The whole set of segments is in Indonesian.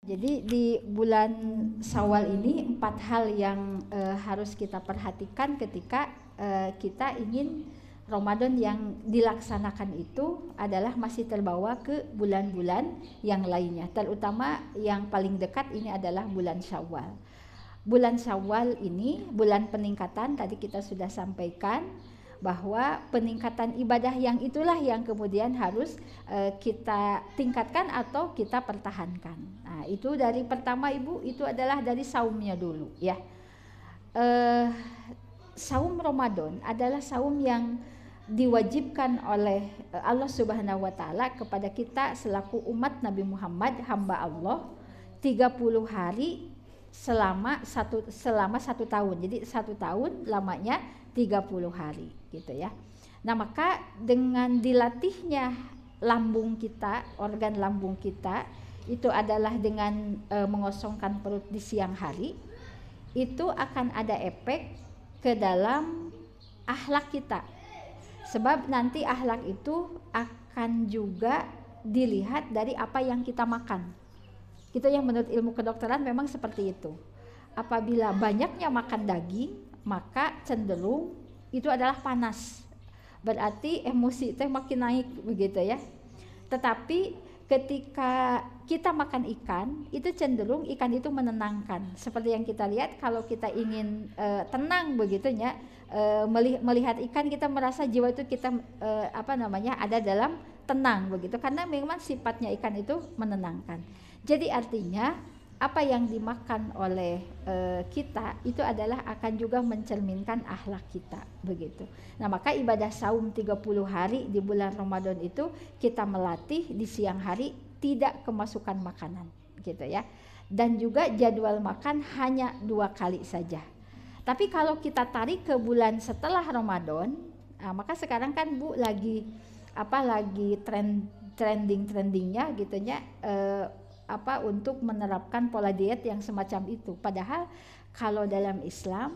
Jadi di bulan Syawal ini 4 hal yang harus kita perhatikan ketika kita ingin Ramadan yang dilaksanakan itu adalah masih terbawa ke bulan-bulan yang lainnya. Terutama yang paling dekat ini adalah bulan Syawal. Bulan Syawal ini bulan peningkatan, tadi kita sudah sampaikan bahwa peningkatan ibadah yang itulah yang kemudian harus kita tingkatkan atau kita pertahankan. Nah, itu dari pertama Ibu, itu adalah dari saumnya dulu ya. Saum Ramadan adalah saum yang diwajibkan oleh Allah Subhanahu wa taala kepada kita selaku umat Nabi Muhammad, hamba Allah, 30 hari selama satu tahun. Jadi 1 tahun lamanya 30 hari gitu ya. Nah, maka dengan dilatihnya lambung kita, organ lambung kita itu adalah dengan mengosongkan perut di siang hari, itu akan ada efek ke dalam akhlak kita. Sebab nanti akhlak itu akan juga dilihat dari apa yang kita makan. Itu yang menurut ilmu kedokteran memang seperti itu. Apabila banyaknya makan daging, maka cenderung itu adalah panas. Berarti emosi itu makin naik begitu ya. Tetapi ketika kita makan ikan, itu cenderung ikan itu menenangkan. Seperti yang kita lihat, kalau kita ingin tenang begitunya, melihat ikan, kita merasa jiwa itu kita ada dalam tenang begitu, karena memang sifatnya ikan itu menenangkan. Jadi artinya apa yang dimakan oleh kita itu adalah akan juga mencerminkan akhlak kita begitu. Nah, maka ibadah saum 30 hari di bulan Ramadan itu kita melatih di siang hari tidak kemasukan makanan gitu ya. Dan juga jadwal makan hanya 2 kali saja. Tapi kalau kita tarik ke bulan setelah Ramadan, maka sekarang kan Bu lagi trendingnya gitu ya, untuk menerapkan pola diet yang semacam itu. Padahal kalau dalam Islam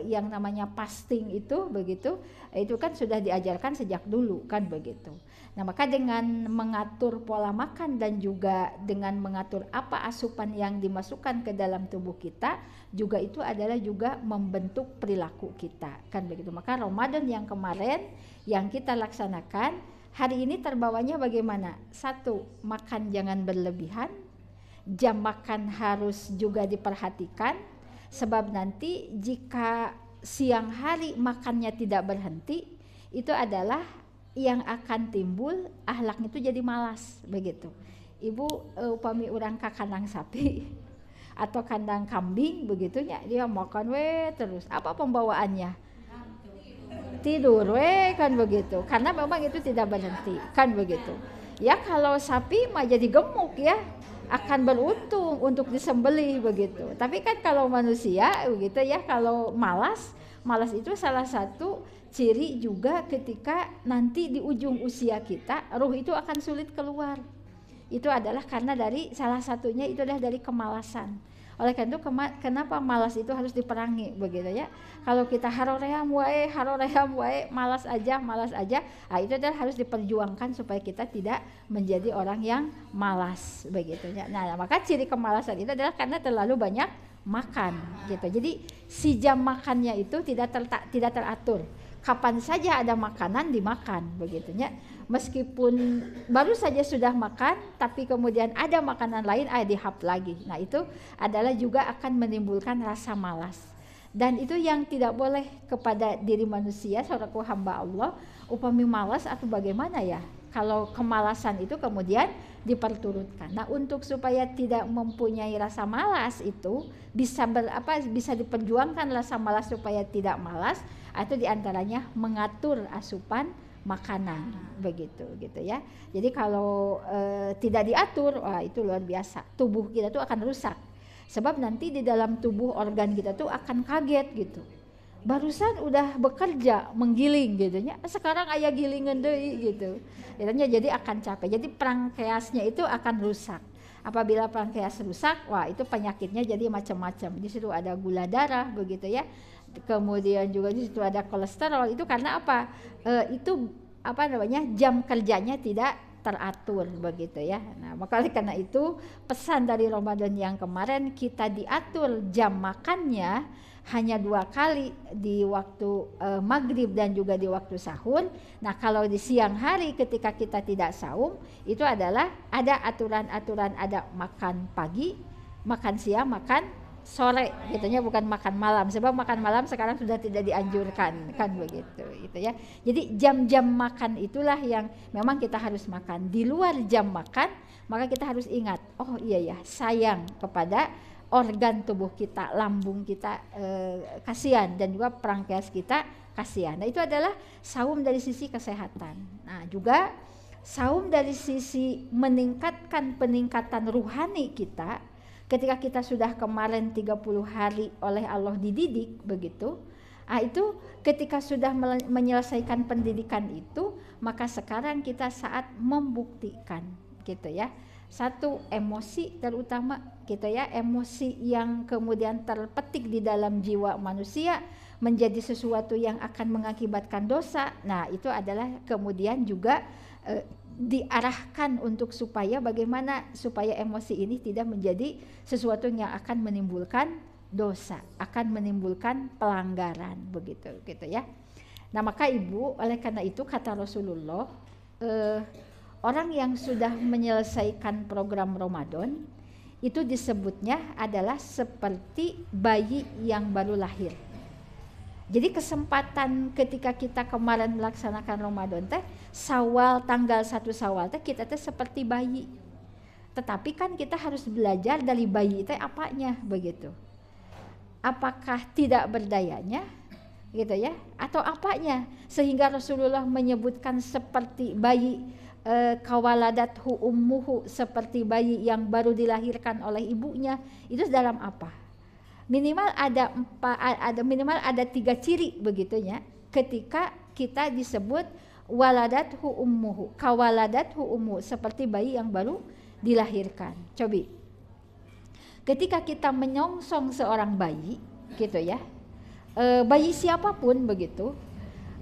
yang namanya fasting itu begitu, itu kan sudah diajarkan sejak dulu kan begitu. Nah, maka dengan mengatur pola makan dan juga dengan mengatur apa asupan yang dimasukkan ke dalam tubuh kita, juga itu adalah juga membentuk perilaku kita kan begitu. Maka Ramadan yang kemarin yang kita laksanakan, hari ini terbawanya bagaimana? 1, makan jangan berlebihan, jam makan harus juga diperhatikan, sebab nanti jika siang hari makannya tidak berhenti, itu adalah yang akan timbul akhlaknya itu jadi malas begitu. Ibu upami urang ka kandang sapi atau kandang kambing begitunya, dia makan terus. Apa pembawaannya? Tidur kan begitu, karena memang itu tidak berhenti kan begitu ya. Kalau sapi mah jadi gemuk ya, akan beruntung untuk disembelih begitu. Tapi kan kalau manusia begitu ya, kalau malas itu salah satu ciri juga ketika nanti di ujung usia kita ruh itu akan sulit keluar. Itu adalah karena dari salah satunya itu adalah dari kemalasan. Oleh karena itu kenapa malas itu harus diperangi begitu ya. Kalau kita haroream wae, malas aja, nah itu adalah harus diperjuangkan supaya kita tidak menjadi orang yang malas begitu ya. Nah, maka ciri kemalasan itu adalah karena terlalu banyak makan gitu. Jadi si jam makannya itu tidak teratur. Kapan saja ada makanan dimakan begitu ya. Meskipun baru saja sudah makan, tapi kemudian ada makanan lain, dihap lagi. Nah, itu adalah juga akan menimbulkan rasa malas. Dan itu yang tidak boleh kepada diri manusia, saudaraku hamba Allah, upami malas atau bagaimana ya. Kalau kemalasan itu kemudian diperturutkan. Nah, untuk supaya tidak mempunyai rasa malas itu bisa diperjuangkan rasa malas supaya tidak malas, itu diantaranya mengatur asupan makanan begitu gitu ya. Jadi kalau tidak diatur, itu luar biasa. Tubuh kita tuh akan rusak. Sebab nanti di dalam tubuh organ kita tuh akan kaget gitu. Barusan udah bekerja menggiling gitu ya. Sekarang aya gilingan deui gitu. Jadi akan capek. Jadi pankreasnya itu akan rusak. Apabila pankreas rusak, itu penyakitnya jadi macam-macam. Di situ ada gula darah begitu ya. Kemudian juga di situ ada kolesterol. Itu karena apa? Jam kerjanya tidak teratur begitu ya. Nah, maka oleh karena itu pesan dari Ramadan yang kemarin kita diatur jam makannya hanya 2 kali di waktu maghrib dan juga di waktu sahur. Nah, kalau di siang hari ketika kita tidak saum itu adalah ada aturan-aturan, ada makan pagi, makan siang, makan sore gitunya, bukan makan malam, sebab makan malam sekarang sudah tidak dianjurkan kan begitu gitu ya. Jadi jam-jam makan itulah yang memang kita harus makan. Di luar jam makan maka kita harus ingat, oh iya ya, sayang kepada organ tubuh kita, lambung kita kasihan, dan juga pankreas kita kasihan. Nah, itu adalah saum dari sisi kesehatan. Nah, juga saum dari sisi meningkatkan peningkatan ruhani kita. Ketika kita sudah kemarin 30 hari oleh Allah dididik begitu, itu ketika sudah menyelesaikan pendidikan itu, maka sekarang kita saat membuktikan gitu ya. Satu, emosi terutama gitu ya, emosi yang kemudian terpetik di dalam jiwa manusia menjadi sesuatu yang akan mengakibatkan dosa. Nah, itu adalah kemudian juga diarahkan untuk supaya bagaimana supaya emosi ini tidak menjadi sesuatu yang akan menimbulkan dosa, akan menimbulkan pelanggaran begitu gitu ya. Nah, maka Ibu, oleh karena itu kata Rasulullah, orang yang sudah menyelesaikan program Ramadan itu disebutnya adalah seperti bayi yang baru lahir. Jadi kesempatan ketika kita kemarin melaksanakan Ramadan teh Syawal, tanggal 1 Syawal teh kita teh seperti bayi. Tetapi kan kita harus belajar dari bayi teh apanya begitu. Apakah tidak berdayanya gitu ya, atau apanya sehingga Rasulullah menyebutkan seperti bayi kawaladathu ummuhu, seperti bayi yang baru dilahirkan oleh ibunya. Itu dalam apa? Minimal ada 3 ciri begitunya ketika kita disebut waladathu ummuhu, kawaladathu ummuhu, seperti bayi yang baru dilahirkan. Cobi, ketika kita menyongsong seorang bayi gitu ya, bayi siapapun begitu,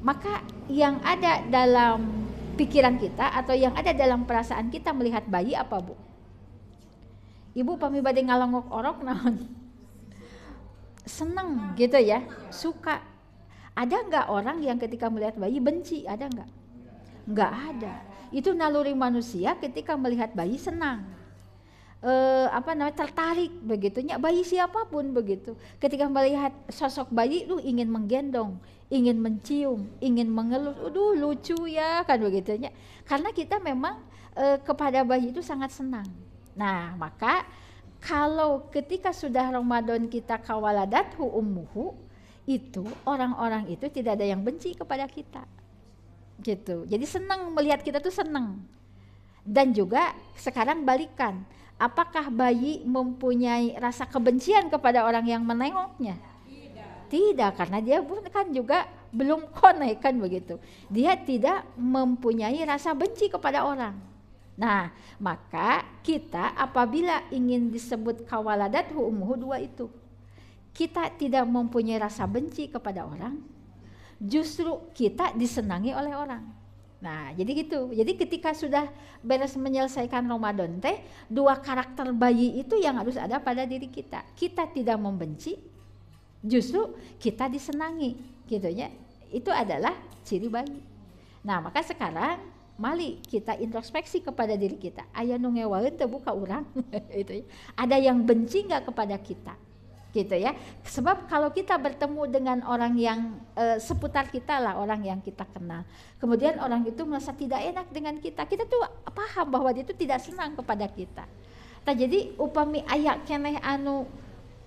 maka yang ada dalam pikiran kita atau yang ada dalam perasaan kita melihat bayi apa, Bu? Ibu pami bade ngalongok orok naon? Senang gitu ya, suka. Ada nggak orang yang ketika melihat bayi benci? Ada nggak? Nggak ada. Itu naluri manusia ketika melihat bayi senang, tertarik begitunya, bayi siapapun begitu. Ketika melihat sosok bayi, ingin menggendong, ingin mencium, ingin mengelus, lucu ya kan begitunya. Karena kita memang kepada bayi itu sangat senang. Nah, maka kalau ketika sudah Ramadan kita kawaladathu ummuhu, itu orang-orang itu tidak ada yang benci kepada kita gitu. Jadi senang melihat kita tuh senang. Dan juga sekarang balikan, apakah bayi mempunyai rasa kebencian kepada orang yang menengoknya? Tidak, karena dia kan juga belum connect kan begitu. Dia tidak mempunyai rasa benci kepada orang. Nah, maka kita apabila ingin disebut kawaladathu ummuhu, 2 itu. Kita tidak mempunyai rasa benci kepada orang, justru kita disenangi oleh orang. Nah, jadi gitu. Jadi ketika sudah beres menyelesaikan Ramadan teh, 2 karakter bayi itu yang harus ada pada diri kita. Kita tidak membenci, justru kita disenangi, gitu ya. Itu adalah ciri bayi. Nah, maka sekarang mari kita introspeksi kepada diri kita. Aya nu ngewaeun teu buka urang itu ya. Ada yang benci enggak kepada kita? Gitu ya. Sebab kalau kita bertemu dengan orang yang seputar kita lah, orang yang kita kenal. Kemudian orang itu merasa tidak enak dengan kita. Kita tuh paham bahwa dia itu tidak senang kepada kita. Nah, jadi upami aya keneh anu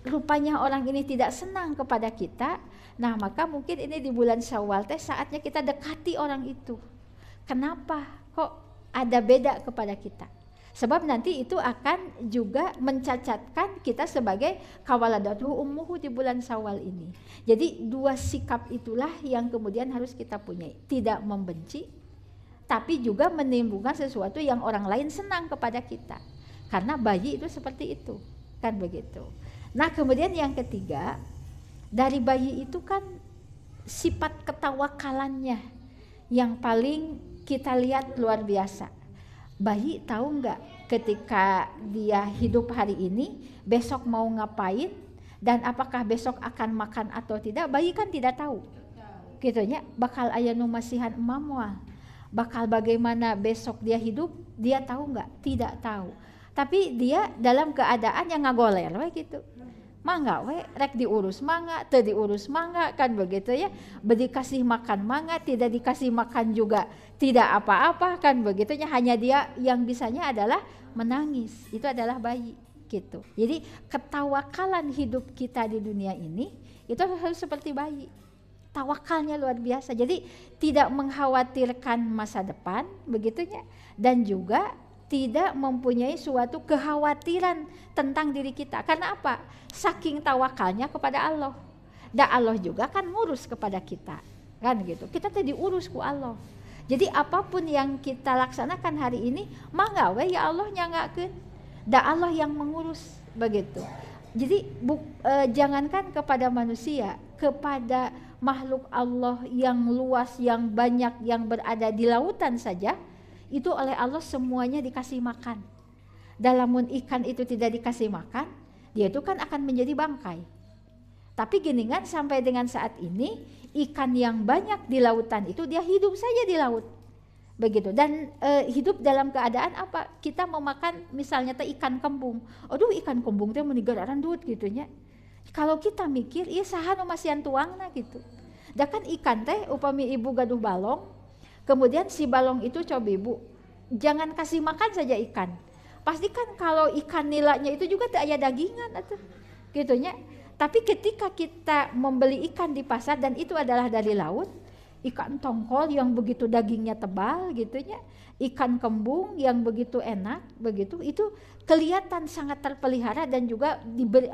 rupanya orang ini tidak senang kepada kita. Nah, maka mungkin ini di bulan Syawal teh saatnya kita dekati orang itu. Kenapa kok ada beda kepada kita? Sebab nanti itu akan juga mencacatkan kita sebagai kawaladathu ummuhu di bulan Syawal ini. Jadi 2 sikap itulah yang kemudian harus kita punya. Tidak membenci, tapi juga menimbulkan sesuatu yang orang lain senang kepada kita. Karena bayi itu seperti itu, kan begitu. Nah, kemudian yang ketiga, dari bayi itu kan sifat ketawakalannya yang paling kita lihat luar biasa. Bayi tahu nggak ketika dia hidup hari ini, besok mau ngapain, dan apakah besok akan makan atau tidak? Bayi kan tidak tahu. Gitunya, bakal aya nu masihan emam moal. Bakal bagaimana besok dia hidup, dia tahu nggak? Tidak tahu. Tapi dia dalam keadaan yang ngagoler we gitu. Mangga we rek diurus mangga, teu diurus mangga, kan begitu ya. Dikasih makan mangga, tidak dikasih makan juga tidak apa-apa, kan begitunya. Hanya dia yang bisanya adalah menangis. Itu adalah bayi gitu. Jadi ketawakalan hidup kita di dunia ini itu harus seperti bayi. Tawakalnya luar biasa. Jadi tidak mengkhawatirkan masa depan begitunya, dan juga tidak mempunyai suatu kekhawatiran tentang diri kita. Karena apa? Saking tawakalnya kepada Allah. Dan Allah juga kan ngurus kepada kita. Kan gitu. Kita tadi diurus ku Allah. Jadi apapun yang kita laksanakan hari ini, mangga we ya Allah nyanggakeun. Dan Allah yang mengurus begitu. Jadi jangankan kepada manusia, kepada makhluk Allah yang luas, yang banyak, yang berada di lautan saja, itu oleh Allah semuanya dikasih makan. Dalamun ikan itu tidak dikasih makan, dia itu kan akan menjadi bangkai. Tapi gini kan, sampai dengan saat ini ikan yang banyak di lautan itu dia hidup saja di laut. Begitu. Dan hidup dalam keadaan apa? Kita memakan misalnya teh ikan kembung. Aduh, ikan kembung teh meninggal randut gitunya. Kalau kita mikir, iya saha nu masihan tuangna gitu. Da kan ikan teh upami ibu gaduh balong, kemudian si balong itu coba ibu jangan kasih makan saja ikan. Pastikan kalau ikan nilainya itu juga teu aya dagingan atuh. Gitunya. Tapi ketika kita membeli ikan di pasar dan itu adalah dari laut, ikan tongkol yang begitu dagingnya tebal gitunya, ikan kembung yang begitu enak begitu, itu kelihatan sangat terpelihara dan juga diberi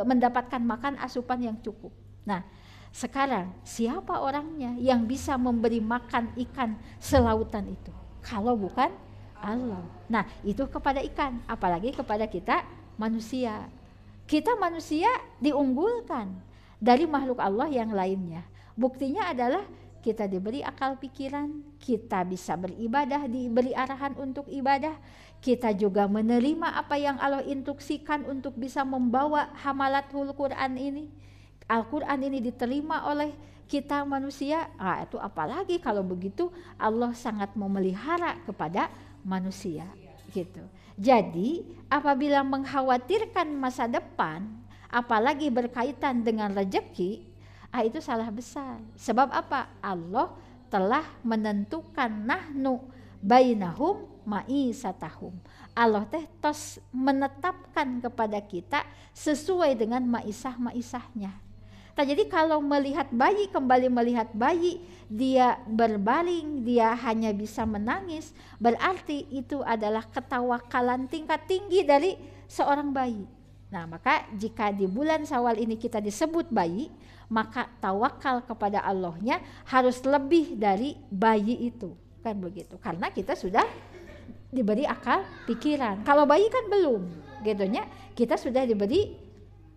mendapatkan makan asupan yang cukup. Nah, sekarang siapa orangnya yang bisa memberi makan ikan selautan itu? Kalau bukan Allah. Nah, itu kepada ikan, apalagi kepada kita manusia. Kita manusia diunggulkan dari makhluk Allah yang lainnya. Buktinya adalah kita diberi akal pikiran, kita bisa beribadah, diberi arahan untuk ibadah, kita juga menerima apa yang Allah instruksikan untuk bisa membawa hamalatul Quran ini. Al-Quran ini diterima oleh kita manusia. Itu apalagi kalau begitu Allah sangat memelihara kepada manusia gitu. Jadi apabila mengkhawatirkan masa depan, apalagi berkaitan dengan rezeki, itu salah besar. Sebab apa? Allah telah menentukan nahnu bainahum ma'isatahum. Allah teh tos menetapkan kepada kita sesuai dengan maisah-maisahnya. Jadi kalau melihat bayi, kembali melihat bayi, dia berbaring, dia hanya bisa menangis, berarti itu adalah ketawakalan tingkat tinggi dari seorang bayi. Nah, maka jika di bulan Syawal ini kita disebut bayi, maka tawakal kepada Allahnya harus lebih dari bayi itu, kan begitu. Karena kita sudah diberi akal pikiran. Kalau bayi kan belum, gitunya. Kita sudah diberi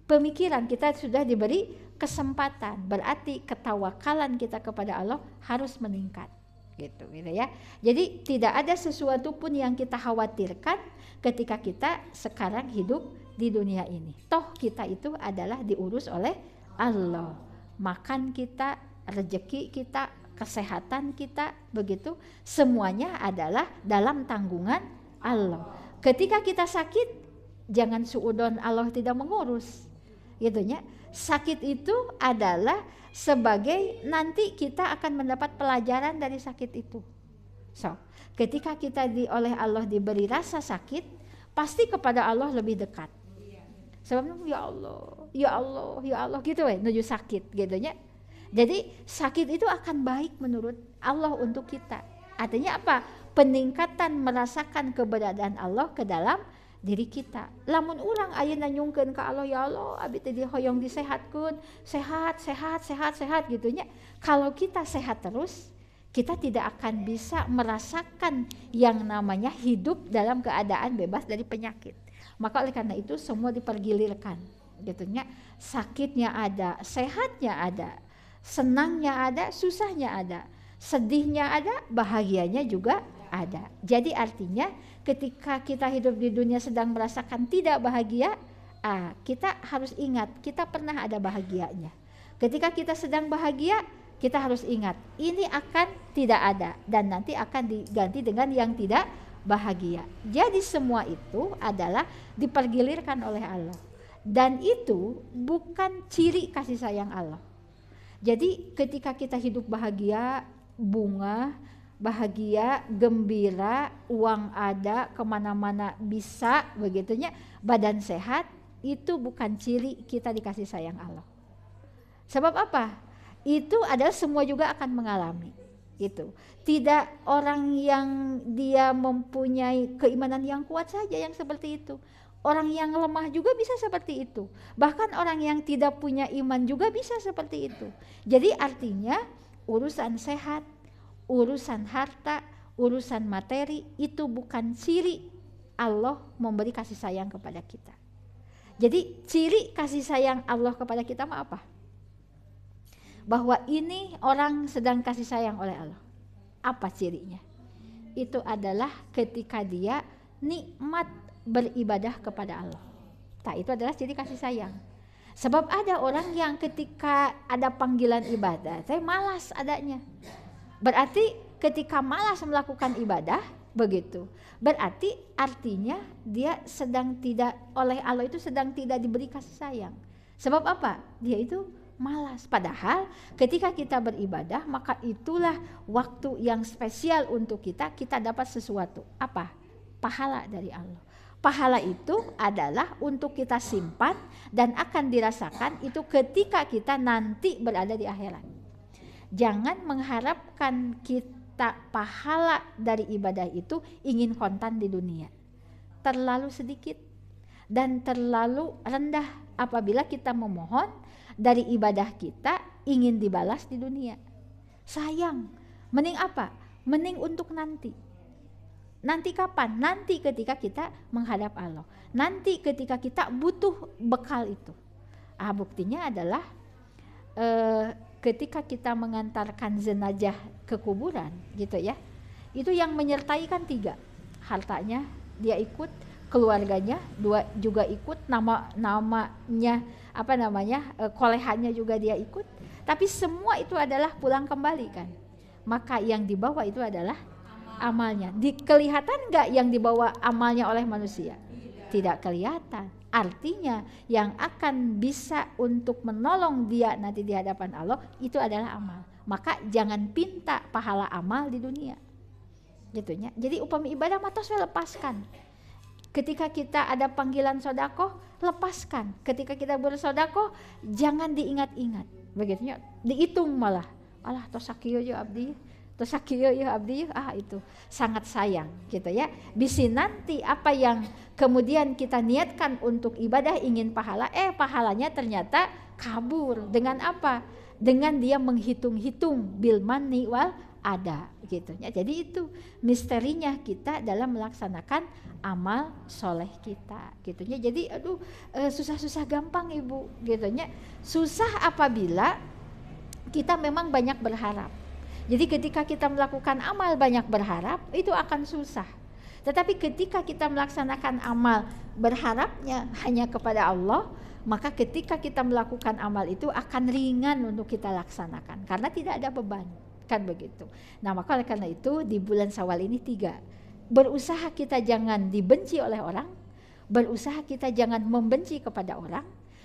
pemikiran, kita sudah diberi kesempatan. Berarti ketawakalan kita kepada Allah harus meningkat, gitu ya. Jadi tidak ada sesuatu pun yang kita khawatirkan ketika kita sekarang hidup di dunia ini. Toh kita itu adalah diurus oleh Allah. Makan kita, rezeki kita, kesehatan kita, begitu semuanya adalah dalam tanggungan Allah. Ketika kita sakit, jangan suudon Allah tidak mengurus, gitunya. Sakit itu adalah sebagai nanti kita akan mendapat pelajaran dari sakit itu. So, ketika kita oleh Allah diberi rasa sakit, pasti kepada Allah lebih dekat. Sebabnya ya Allah, ya Allah, ya Allah gitu menuju sakit gitunya. Jadi sakit itu akan baik menurut Allah untuk kita. Artinya apa? Peningkatan merasakan keberadaan Allah ke dalam diri kita. Lamun urang ayeuna nyungkeun ka Allah, ya Allah abi teh dihoyong disehatkeun, sehat gitunya. Kalau kita sehat terus, kita tidak akan bisa merasakan yang namanya hidup dalam keadaan bebas dari penyakit. Maka oleh karena itu semua dipergilirkan, gitunya. Sakitnya ada, sehatnya ada, senangnya ada, susahnya ada, sedihnya ada, bahagianya juga ada. Jadi artinya ketika kita hidup di dunia sedang merasakan tidak bahagia, kita harus ingat kita pernah ada bahagianya. Ketika kita sedang bahagia, kita harus ingat ini akan tidak ada dan nanti akan diganti dengan yang tidak bahagia. Jadi semua itu adalah dipergilirkan oleh Allah. Dan itu bukan ciri kasih sayang Allah. Jadi ketika kita hidup bahagia, bunga, bahagia, gembira, uang ada, kemana-mana bisa, begitunya, badan sehat, itu bukan ciri kita dikasih sayang Allah. Sebab apa? Itu adalah semua juga akan mengalami. Gitu. Tidak orang yang dia mempunyai keimanan yang kuat saja yang seperti itu. Orang yang lemah juga bisa seperti itu. Bahkan orang yang tidak punya iman juga bisa seperti itu. Jadi artinya urusan sehat, urusan harta, urusan materi itu bukan ciri Allah memberi kasih sayang kepada kita. Jadi ciri kasih sayang Allah kepada kita mah apa? Bahwa ini orang sedang kasih sayang oleh Allah. Apa cirinya? Itu adalah ketika dia nikmat beribadah kepada Allah. Nah, itu adalah ciri kasih sayang. Sebab ada orang yang ketika ada panggilan ibadah, saya malas adanya. Berarti ketika malas melakukan ibadah, begitu. Berarti artinya dia sedang tidak, oleh Allah itu sedang tidak diberi kasih sayang. Sebab apa? Dia itu malas. Padahal ketika kita beribadah, maka itulah waktu yang spesial untuk kita dapat sesuatu. Apa? Pahala dari Allah. Pahala itu adalah untuk kita simpan dan akan dirasakan itu ketika kita nanti berada di akhirat. Jangan mengharapkan kita pahala dari ibadah itu ingin kontan di dunia. Terlalu sedikit dan terlalu rendah apabila kita memohon dari ibadah kita ingin dibalas di dunia. Sayang, mending apa? Mending untuk nanti. Nanti kapan? Nanti ketika kita menghadap Allah. Nanti ketika kita butuh bekal itu. Buktinya adalah ketika kita mengantarkan jenazah ke kuburan, gitu ya. Itu yang menyertai kan 3. Hartanya dia ikut, keluarganya juga ikut, namanya apa namanya? Kolehannya juga dia ikut. Tapi semua itu adalah pulang kembali kan. Maka yang dibawa itu adalah amalnya. Kelihatan nggak yang dibawa amalnya oleh manusia? Tidak kelihatan. Artinya yang akan bisa untuk menolong dia nanti di hadapan Allah itu adalah amal. Maka jangan pinta pahala amal di dunia. Gitunya. Jadi upami ibadah matos lepaskan. Ketika kita ada panggilan sodako, lepaskan. Ketika kita bersodakoh, jangan diingat-ingat. Begitunya, dihitung malah. Alah tosakiyo yo abdi. Tosakiyo ya abdi, itu sangat sayang gitu ya. Bisi nanti apa yang kemudian kita niatkan untuk ibadah ingin pahala, pahalanya ternyata kabur. Dengan apa? Dengan dia menghitung-hitung bil manni wal ada gitu ya. Jadi itu misterinya kita dalam melaksanakan amal soleh kita gitu ya. Jadi susah-susah gampang ibu gitu ya. Susah apabila kita memang banyak berharap. Jadi ketika kita melakukan amal banyak berharap, itu akan susah. Tetapi ketika kita melaksanakan amal berharapnya hanya kepada Allah, maka ketika kita melakukan amal itu akan ringan untuk kita laksanakan. Karena tidak ada beban, kan begitu. Nah maka oleh karena itu di bulan Syawal ini 3. Berusaha kita jangan dibenci oleh orang, berusaha kita jangan membenci kepada orang,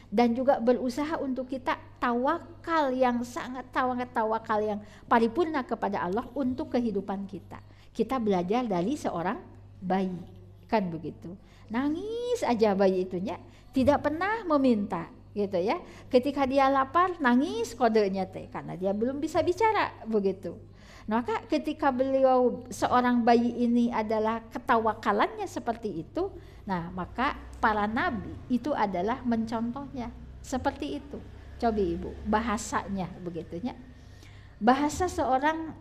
dan juga berusaha untuk kita tawakal yang sangat tawakal yang paripurna kepada Allah untuk kehidupan kita. Kita belajar dari seorang bayi, kan begitu. Nangis aja bayi itunya, tidak pernah meminta gitu ya. Ketika dia lapar nangis kodenya karena dia belum bisa bicara begitu. Maka ketika beliau seorang bayi ini adalah ketawakalannya seperti itu, nah maka para nabi itu adalah mencontohnya seperti itu. Coba ibu bahasanya begitunya. Bahasa seorang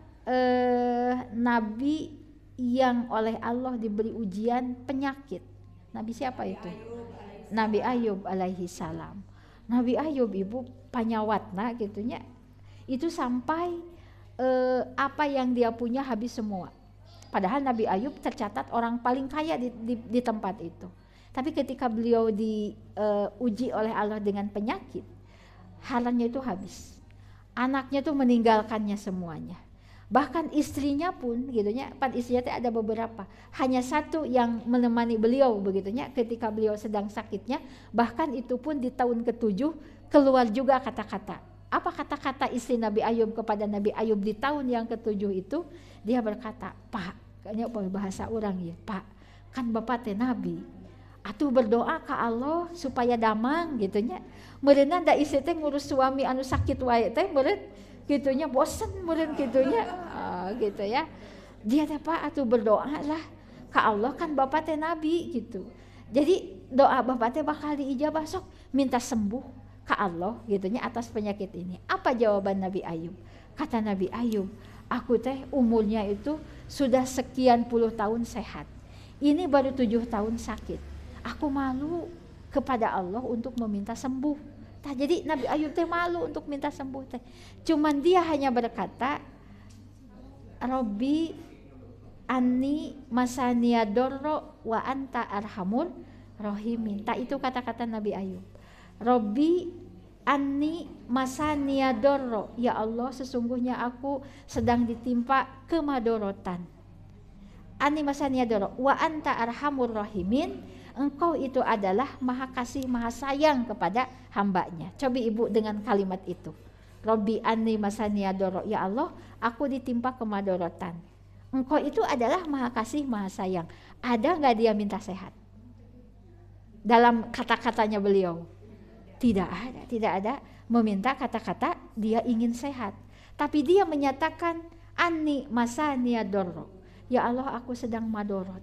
nabi yang oleh Allah diberi ujian penyakit. Nabi siapa itu? Nabi Ayub alaihi salam. Nabi Ayub ibu panyawatna gitunya. Itu sampai apa yang dia punya habis semua. Padahal Nabi Ayub tercatat orang paling kaya di tempat itu. Tapi ketika beliau diuji oleh Allah dengan penyakit, hartanya itu habis. Anaknya tuh meninggalkannya semuanya. Bahkan istrinya pun gitunya, istrinya ada beberapa, hanya satu yang menemani beliau begitunya ketika beliau sedang sakitnya. Bahkan itu pun di tahun ke-7 keluar juga kata-kata. Apa kata-kata istri Nabi Ayub kepada Nabi Ayub di tahun yang ke-7 itu? Dia berkata, "Pak," kayaknya bahasa orang ya, "Pak, kan Bapak teh Nabi, atuh berdoa ke Allah supaya damang gitunya. Meureunna da istri teh ngurus suami anu sakit wae teh meureun gitunya, bosen meureun gitunya." Gitu ya. Dia teh, "Pak, atuh berdoa lah ke Allah, kan Bapak teh Nabi," gitu. Jadi doa Bapak teh bakal diijabah, sok minta sembuh ke Allah gitunya atas penyakit ini. Apa jawaban Nabi Ayub? Kata Nabi Ayub, "Aku teh umurnya itu sudah sekian puluh tahun sehat. Ini baru 7 tahun sakit. Aku malu kepada Allah untuk meminta sembuh." Nah, jadi Nabi Ayub teh malu untuk minta sembuh teh. Cuman dia hanya berkata, "Robbi anni masaniya dorro wa anta arhamur rahimin." Tak itu kata-kata Nabi Ayub. Robbi anni masaniya dorro, ya Allah sesungguhnya aku sedang ditimpa kemadorotan. Anni masaniya dorro wa anta arhamur rahimin, engkau itu adalah maha kasih maha sayang kepada hambanya. Coba ibu dengan kalimat itu, Robbi anni masaniya dorro, ya Allah aku ditimpa kemadorotan. Engkau itu adalah maha kasih maha sayang. Ada gak dia minta sehat dalam kata-katanya beliau? Tidak ada meminta kata-kata dia ingin sehat. Tapi dia menyatakan anni masaniya dorro, ya Allah aku sedang madorot.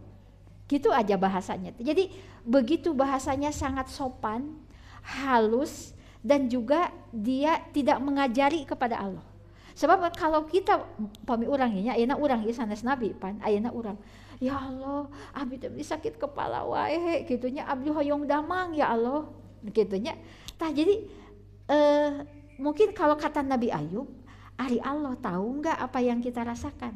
Gitu aja bahasanya. Jadi begitu bahasanya sangat sopan, halus, dan juga dia tidak mengajari kepada Allah. Sebab kalau kita pami urang nya, ayeuna urang ieu sanes nabi pan, ayeuna urang, ya Allah abdi teh sakit kepala wae gitunya, abdi hoyong damang ya Allah gitunya. Tah jadi mungkin kalau kata Nabi Ayub, ari Allah tahu enggak apa yang kita rasakan?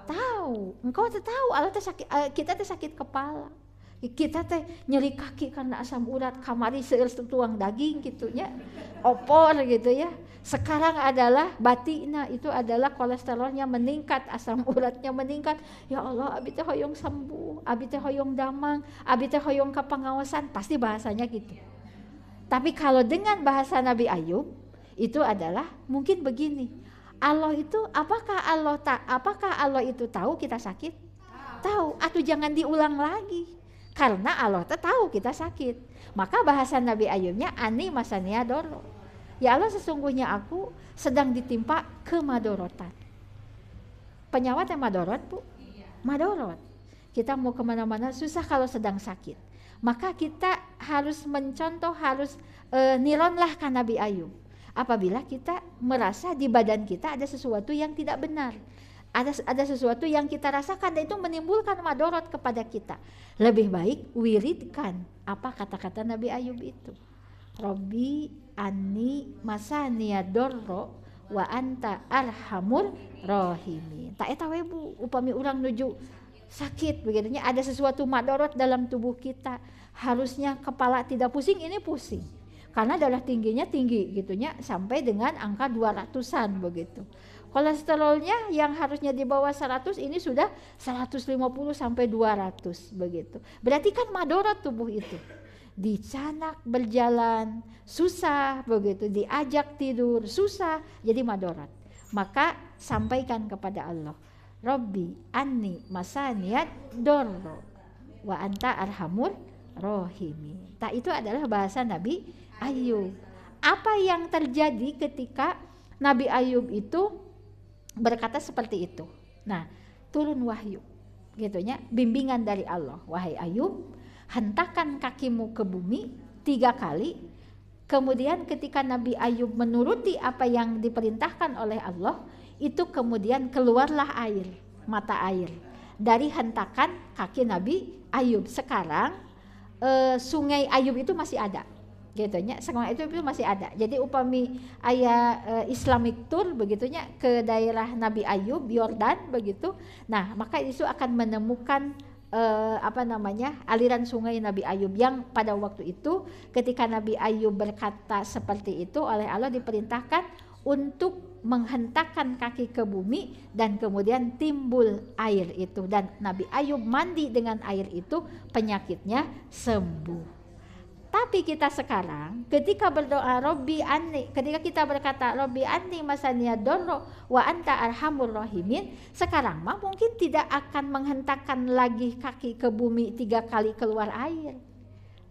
Tahu. Engkau teh tahu Allah teh sakit, kita teh sakit kepala. Kita teh nyeri kaki karena asam urat, kamari seueur tuang daging gitunya. Opor gitu ya. Sekarang adalah batina itu adalah kolesterolnya meningkat, asam uratnya meningkat. Ya Allah, abi teh hoyong sembuh, abi teh hoyong damang, abi teh hoyong ka pangaosan, pasti bahasanya gitu. Tapi kalau dengan bahasa Nabi Ayub itu adalah mungkin begini. Allah itu apakah Allah itu tahu kita sakit? Tahu. Atau jangan diulang lagi. Karena Allah tahu kita sakit. Maka bahasa Nabi Ayubnya ani masaniya dorro. Ya Allah sesungguhnya aku sedang ditimpa kemadorotan. Penyawat yang madorot, Bu? Madorot. Kita mau kemana-mana susah kalau sedang sakit. Maka kita harus mencontoh, harus nironlah kan Nabi Ayub. Apabila kita merasa di badan kita ada sesuatu yang tidak benar, ada sesuatu yang kita rasakan dan itu menimbulkan madorot kepada kita, lebih baik wiridkan apa kata-kata Nabi Ayub itu. Robbi anni masaniya dorro wa anta arhamur rahimin. Tak eta we Bu, upami urang nuju sakit begitunya, ada sesuatu madorot dalam tubuh kita, harusnya kepala tidak pusing, ini pusing karena darah tingginya tinggi gitunya sampai dengan angka 200-an begitu. Kolesterolnya yang harusnya di bawah 100 ini sudah 150 sampai 200 begitu. Berarti kan madorot tubuh itu. Dicanak berjalan susah begitu, diajak tidur susah, jadi madorot. Maka sampaikan kepada Allah, Robbi anni masaniyad dorro wa anta arhamur rohimi. Tak itu adalah bahasa Nabi Ayub. Apa yang terjadi ketika Nabi Ayub itu berkata seperti itu? Nah, turun wahyu gitunya, bimbingan dari Allah. Wahai Ayub, hentakan kakimu ke bumi 3 kali. Kemudian ketika Nabi Ayub menuruti apa yang diperintahkan oleh Allah, itu kemudian keluarlah air, mata air dari hentakan kaki Nabi Ayub. Sekarang sungai Ayub itu masih ada gitu nya. Sekarang itu masih ada. Jadi upami aya Islamic tour begitunya ke daerah Nabi Ayub Yordan begitu. Nah, maka itu akan menemukan aliran sungai Nabi Ayub yang pada waktu itu ketika Nabi Ayub berkata seperti itu oleh Allah diperintahkan untuk menghentakkan kaki ke bumi dan kemudian timbul air itu dan Nabi Ayub mandi dengan air itu, penyakitnya sembuh. Tapi kita sekarang ketika berdoa Robbi anni, ketika kita berkata Robbi anni masaniya dorro wa anta arhamur rahimin, sekarang mah mungkin tidak akan menghentakkan lagi kaki ke bumi 3 kali keluar air.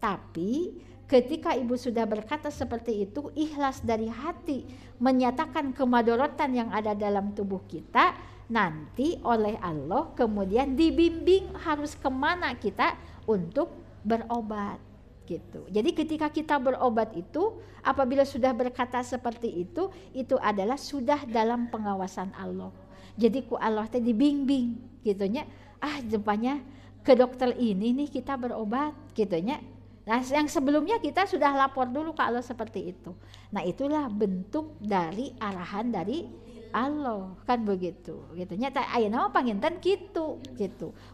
Tapi ketika ibu sudah berkata seperti itu, ikhlas dari hati menyatakan kemadorotan yang ada dalam tubuh kita, nanti oleh Allah kemudian dibimbing harus kemana kita untuk berobat gitu. Jadi ketika kita berobat itu, apabila sudah berkata seperti itu adalah sudah dalam pengawasan Allah. Jadi ku Allah teh dibimbing gitunya, jempanya ke dokter ini nih kita berobat gitunya. Nah, yang sebelumnya kita sudah lapor dulu ke Allah seperti itu. Nah, itulah bentuk dari arahan dari Allah, kan begitu. Gitunya ayeuna mah panginten gitu.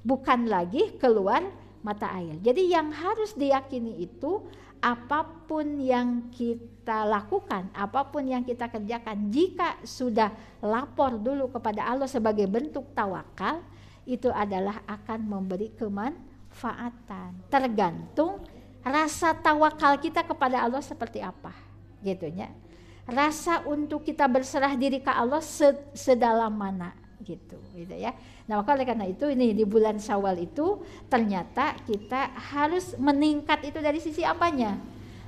Bukan lagi keluar mata air. Jadi yang harus diyakini itu apapun yang kita lakukan, apapun yang kita kerjakan, jika sudah lapor dulu kepada Allah sebagai bentuk tawakal, itu adalah akan memberi kemanfaatan. Tergantung rasa tawakal kita kepada Allah seperti apa, gitunya. Rasa untuk kita berserah diri ke Allah sedalam mana, gitu ya. Nah, maka oleh karena itu ini di bulan Syawal itu ternyata kita harus meningkat itu dari sisi apanya?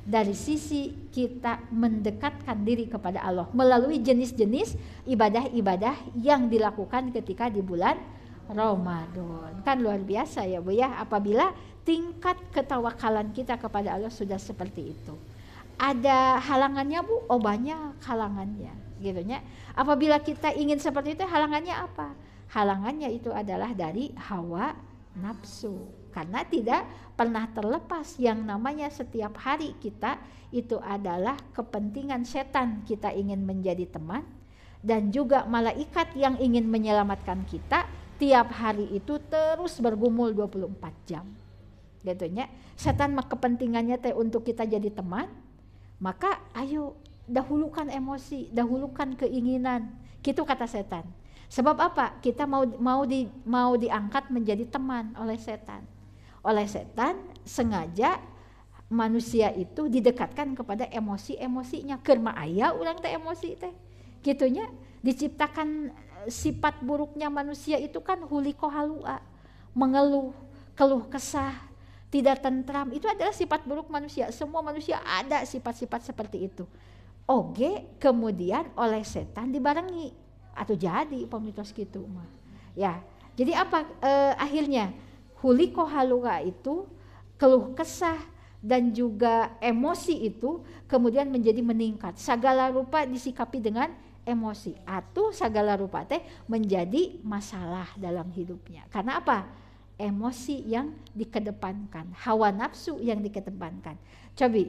Dari sisi kita mendekatkan diri kepada Allah melalui jenis-jenis ibadah-ibadah yang dilakukan ketika di bulan Ramadan. Kan luar biasa ya Bu ya, apabila tingkat ketawakalan kita kepada Allah sudah seperti itu. Ada halangannya Bu? Oh, banyak halangannya gitunya. Apabila kita ingin seperti itu, halangannya apa? Halangannya itu adalah dari hawa nafsu. Karena tidak pernah terlepas yang namanya setiap hari kita itu adalah kepentingan setan, kita ingin menjadi teman, dan juga malaikat yang ingin menyelamatkan kita tiap hari itu terus bergumul 24 jam. Gitunya. Setan mah kepentingannya teh untuk kita jadi teman, maka ayo dahulukan emosi, dahulukan keinginan. Gitu kata setan. Sebab apa? Kita mau diangkat menjadi teman oleh setan. Oleh setan sengaja manusia itu didekatkan kepada emosi-emosinya. Keur mah aya urang teh emosi teh. Gitunya, diciptakan sifat buruknya manusia itu kan huliko halua, mengeluh, keluh kesah, tidak tentram. Itu adalah sifat buruk manusia. Semua manusia ada sifat-sifat seperti itu. Oke, kemudian oleh setan dibarengi atau jadi pemitos gitu mah. Ya, jadi apa akhirnya huliko halua itu keluh kesah dan juga emosi itu kemudian menjadi meningkat. Segala rupa disikapi dengan emosi atau segala rupa teh menjadi masalah dalam hidupnya. Karena apa? Emosi yang dikedepankan, hawa nafsu yang dikedepankan. Coba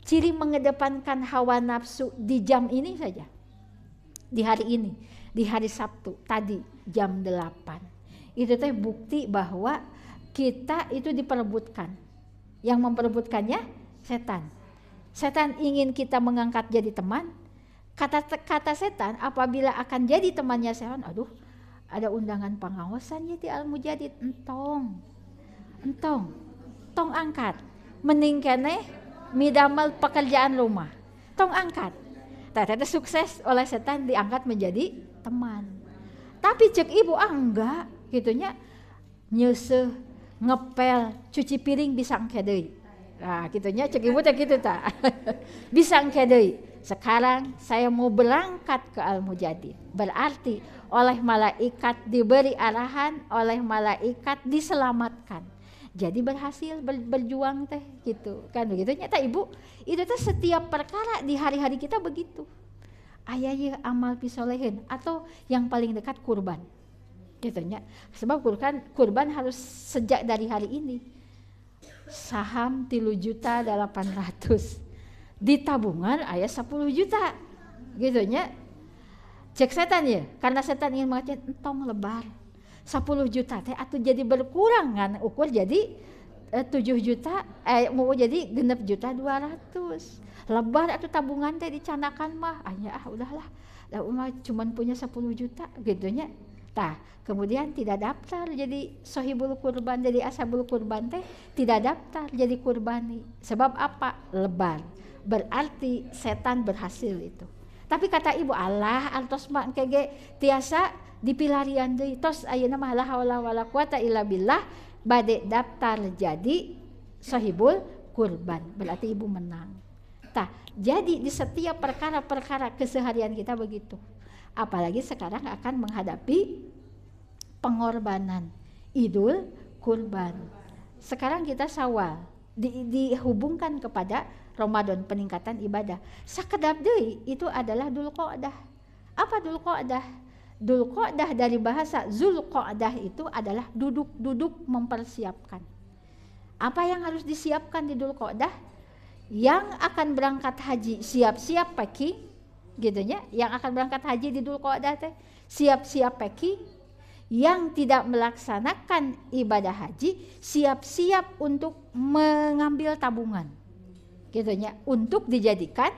ciri mengedepankan hawa nafsu di jam ini saja. Di hari ini, di hari Sabtu tadi jam 8. Itu teh bukti bahwa kita itu diperebutkan. Yang memperebutkannya setan. Setan ingin kita mengangkat jadi teman. Kata setan apabila akan jadi temannya setan, aduh ada undangan pengawasannya di Al-Mujadid, entong angkat. Mending keneh midamel pekerjaan rumah. Tong angkat. Ternyata sukses oleh setan diangkat menjadi teman. Tapi cek ibu enggak gitunya, nyeuseum, ngepel, cuci piring bisa engke deui. Nah, gitunya cek ibu teh kitu tah. Bisa engke deui. Sekarang saya mau berangkat ke Al-Mujadid. Berarti oleh malaikat diberi arahan, oleh malaikat diselamatkan. Jadi berhasil berjuang teh gitu kan begitu. Nyata ibu itu teh setiap perkara di hari-hari kita begitu. Aya ye amal pisolehin atau yang paling dekat kurban. Gitu nya. Sebab kurban harus sejak dari hari ini. Saham 3.800.000. di tabungan aya 10 juta gitu nya. Cek setan ya, karena setan ingin mengatakan entong lebar 10 juta teh atuh jadi berkurang kan, ukur jadi 7 juta mau jadi 6 juta 200 lebar atuh tabungan teh dicanakan mah udahlah cuman punya 10 juta gitu nya. Tah kemudian tidak daftar jadi sohibul kurban, jadi ashabul kurban teh tidak daftar jadi kurbani. Sebab apa? Lebar, berarti setan berhasil itu. Tapi kata ibu, Allah antos mah kege tiasa dipilarian deui tos ayeuna mah la haula wala quwata illa billah bade daftar jadi sahibul kurban, berarti ibu menang. Tah, jadi di setiap perkara-perkara keseharian kita begitu. Apalagi sekarang akan menghadapi pengorbanan Idul Kurban. Sekarang kita Syawal dihubungkan kepada Ramadan, peningkatan ibadah. Sakedap deui itu adalah Dzulqa'dah. Apa Dzulqa'dah? Dzulqa'dah dari bahasa Zulqa'dah itu adalah duduk-duduk mempersiapkan. Apa yang harus disiapkan di Dzulqa'dah? Yang akan berangkat haji siap-siap packing, gitu nya. Yang akan berangkat haji di Dzulqa'dah teh siap-siap packing. Yang tidak melaksanakan ibadah haji siap-siap untuk mengambil tabungan. Gitu nya, untuk dijadikan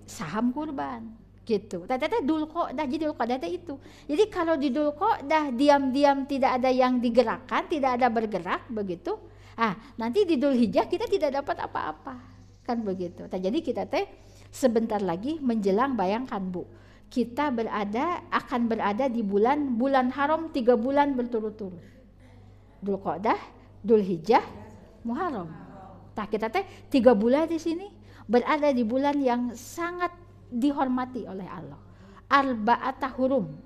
saham kurban gitu. Tadi Dzulqa'dah, jadi Dzulqa'dah itu. Jadi kalau di Dzulqa'dah diam-diam tidak ada yang digerakkan, tidak ada bergerak begitu. Nanti di Dzulhijjah kita tidak dapat apa-apa. Kan begitu. Jadi kita teh sebentar lagi menjelang, bayangkan Bu, kita akan berada di bulan haram 3 bulan berturut-turut. Dzulqa'dah, Dzulhijjah, Muharram. Kita teh 3 bulan di sini berada di bulan yang sangat dihormati oleh Allah. Arba'ata hurum.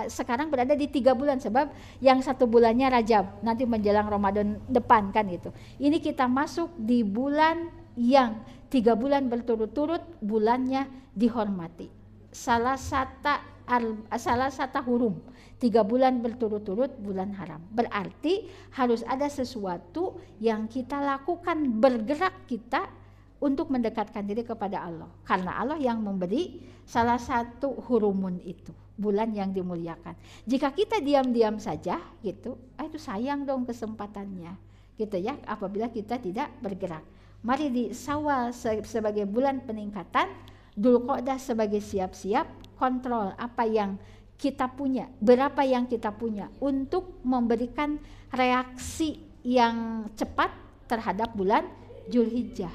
Sekarang berada di 3 bulan sebab yang 1 bulannya Rajab, nanti menjelang Ramadan depan kan itu. Ini kita masuk di bulan yang 3 bulan berturut-turut bulannya dihormati. Salah satu hurum. 3 bulan berturut-turut bulan haram. Berarti harus ada sesuatu yang kita lakukan, bergerak kita untuk mendekatkan diri kepada Allah. Karena Allah yang memberi salah satu hurumun itu, bulan yang dimuliakan. Jika kita diam-diam saja gitu, itu sayang dong kesempatannya. Gitu ya, apabila kita tidak bergerak. Mari di Syawal sebagai bulan peningkatan, Dzulqa'dah sebagai siap-siap, kontrol apa yang kita punya, berapa yang kita punya untuk memberikan reaksi yang cepat terhadap bulan Dzulhijjah.